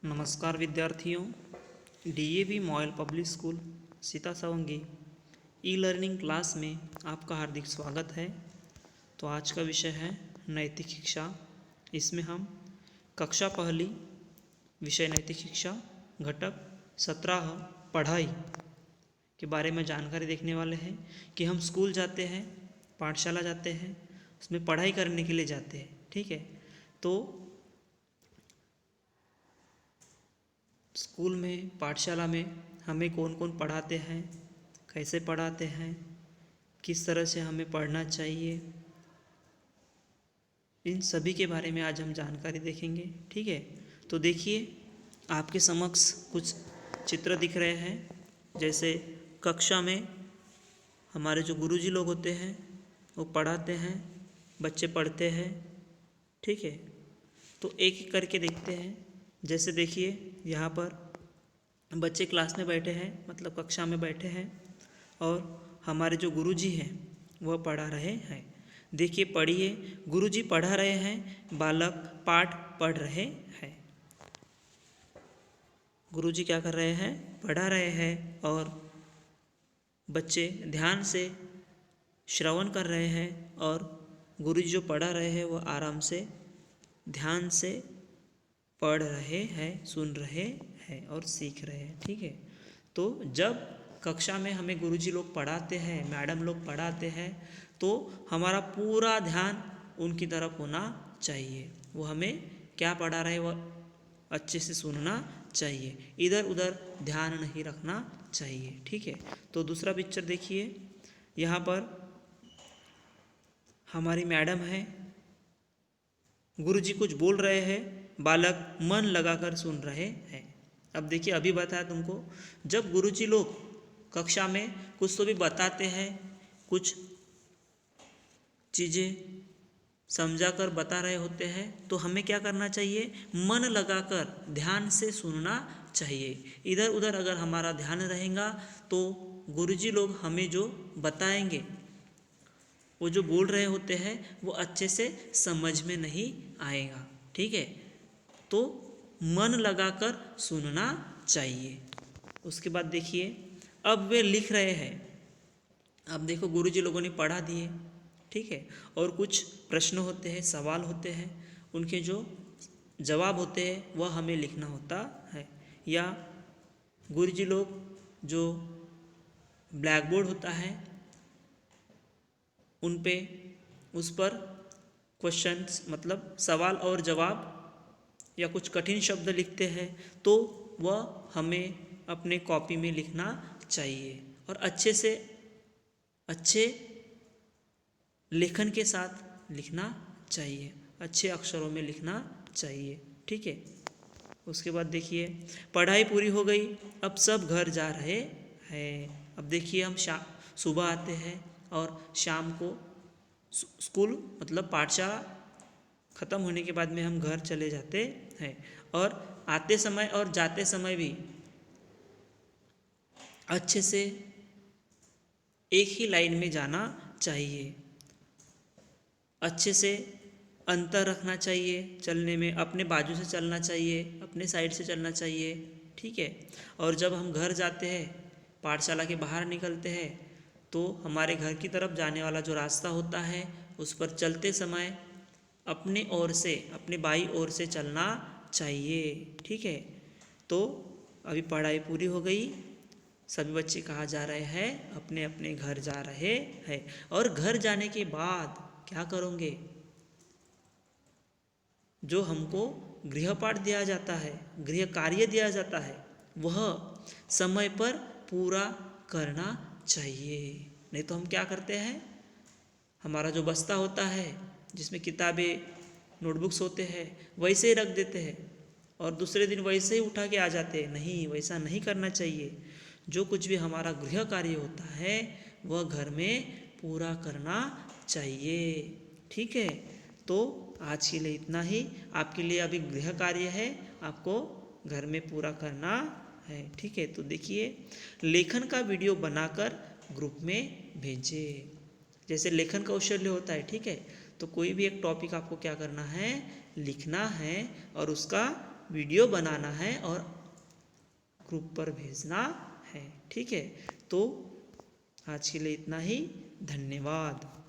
नमस्कार विद्यार्थियों। DAV MOIL public school Sita Savangi e learning class में आपका हार्दिक स्वागत है। तो आज का विषय है नैतिक शिक्षा। इसमें हम कक्षा पहली विषय नैतिक शिक्षा घटक 17 पढ़ाई के बारे में जानकारी देखने वाले हैं कि हम स्कूल जाते हैं, पाठशाला जाते हैं, उसमें पढ़ाई करने के लिए जाते हैं। ठीक है, तो स्कूल में, पाठशाला में हमें कौन कौन पढ़ाते हैं, कैसे पढ़ाते हैं, किस तरह से हमें पढ़ना चाहिए, इन सभी के बारे में आज हम जानकारी देखेंगे। ठीक है, तो देखिए आपके समक्ष कुछ चित्र दिख रहे हैं। जैसे कक्षा में हमारे जो गुरुजी लोग होते हैं वो पढ़ाते हैं, बच्चे पढ़ते हैं। ठीक है, तो एक एक करके देखते हैं। जैसे देखिए यहाँ पर बच्चे क्लास में बैठे हैं, मतलब कक्षा में बैठे हैं, और हमारे जो गुरुजी हैं वह पढ़ा रहे हैं। देखिए पढ़िए, गुरुजी पढ़ा रहे हैं, बालक पाठ पढ़ रहे हैं। गुरुजी क्या कर रहे हैं? पढ़ा रहे हैं, और बच्चे ध्यान से श्रवण कर रहे हैं, और गुरुजी जो पढ़ा रहे हैं वह आराम से ध्यान से पढ़ रहे हैं, सुन रहे हैं और सीख रहे हैं। ठीक है, तो जब कक्षा में हमें गुरुजी लोग पढ़ाते हैं, मैडम लोग पढ़ाते हैं, तो हमारा पूरा ध्यान उनकी तरफ होना चाहिए। वो हमें क्या पढ़ा रहे हैं वह अच्छे से सुनना चाहिए, इधर उधर ध्यान नहीं रखना चाहिए। ठीक है, तो दूसरा पिक्चर देखिए। यहाँ पर हमारी मैडम है, गुरुजी कुछ बोल रहे हैं, बालक मन लगाकर सुन रहे हैं। अब देखिए, अभी बताया तुमको, जब गुरुजी लोग कक्षा में कुछ तो भी बताते हैं, कुछ चीज़ें समझाकर बता रहे होते हैं, तो हमें क्या करना चाहिए? मन लगाकर ध्यान से सुनना चाहिए। इधर उधर अगर हमारा ध्यान रहेगा तो गुरुजी लोग हमें जो बताएंगे, वो जो बोल रहे होते हैं वो अच्छे से समझ में नहीं आएगा। ठीक है, तो मन लगाकर सुनना चाहिए। उसके बाद देखिए, अब वे लिख रहे हैं। अब देखो, गुरुजी लोगों ने पढ़ा दिए, ठीक है, और कुछ प्रश्न होते हैं, सवाल होते हैं, उनके जो जवाब होते हैं वह हमें लिखना होता है। या गुरुजी लोग जो ब्लैक बोर्ड होता है उन पे, उस पर क्वेश्चंस मतलब सवाल और जवाब या कुछ कठिन शब्द लिखते हैं, तो वह हमें अपने कॉपी में लिखना चाहिए, और अच्छे से अच्छे लेखन के साथ लिखना चाहिए, अच्छे अक्षरों में लिखना चाहिए। ठीक है, उसके बाद देखिए, पढ़ाई पूरी हो गई, अब सब घर जा रहे हैं। अब देखिए, हम सुबह आते हैं और शाम को स्कूल मतलब पाठशाला ख़त्म होने के बाद में हम घर चले जाते हैं, और आते समय और जाते समय भी अच्छे से एक ही लाइन में जाना चाहिए, अच्छे से अंतर रखना चाहिए चलने में, अपने बाजू से चलना चाहिए, अपने साइड से चलना चाहिए। ठीक है, और जब हम घर जाते हैं, पाठशाला के बाहर निकलते हैं, तो हमारे घर की तरफ जाने वाला जो रास्ता होता है उस पर चलते समय अपने ओर से, अपने बाईं ओर से चलना चाहिए। ठीक है, तो अभी पढ़ाई पूरी हो गई, सभी बच्चे कहाँ जा रहे हैं? अपने अपने घर जा रहे हैं। और घर जाने के बाद क्या करोगे? जो हमको गृहपाठ दिया जाता है, गृह कार्य दिया जाता है, वह समय पर पूरा करना चाहिए। नहीं तो हम क्या करते हैं, हमारा जो बस्ता होता है जिसमें किताबें, नोटबुक्स होते हैं, वैसे ही रख देते हैं, और दूसरे दिन वैसे ही उठा के आ जाते हैं। नहीं, वैसा नहीं करना चाहिए। जो कुछ भी हमारा गृह कार्य होता है वह घर में पूरा करना चाहिए। ठीक है, तो आज के लिए इतना ही। आपके लिए अभी गृह कार्य है, आपको घर में पूरा करना है। ठीक है, तो देखिए, लेखन का वीडियो बनाकर ग्रुप में भेजें। जैसे लेखन कौशल्य होता है, ठीक है, तो कोई भी एक टॉपिक आपको क्या करना है? लिखना है, और उसका वीडियो बनाना है और ग्रुप पर भेजना है। ठीक है, तो आज के लिए इतना ही। धन्यवाद।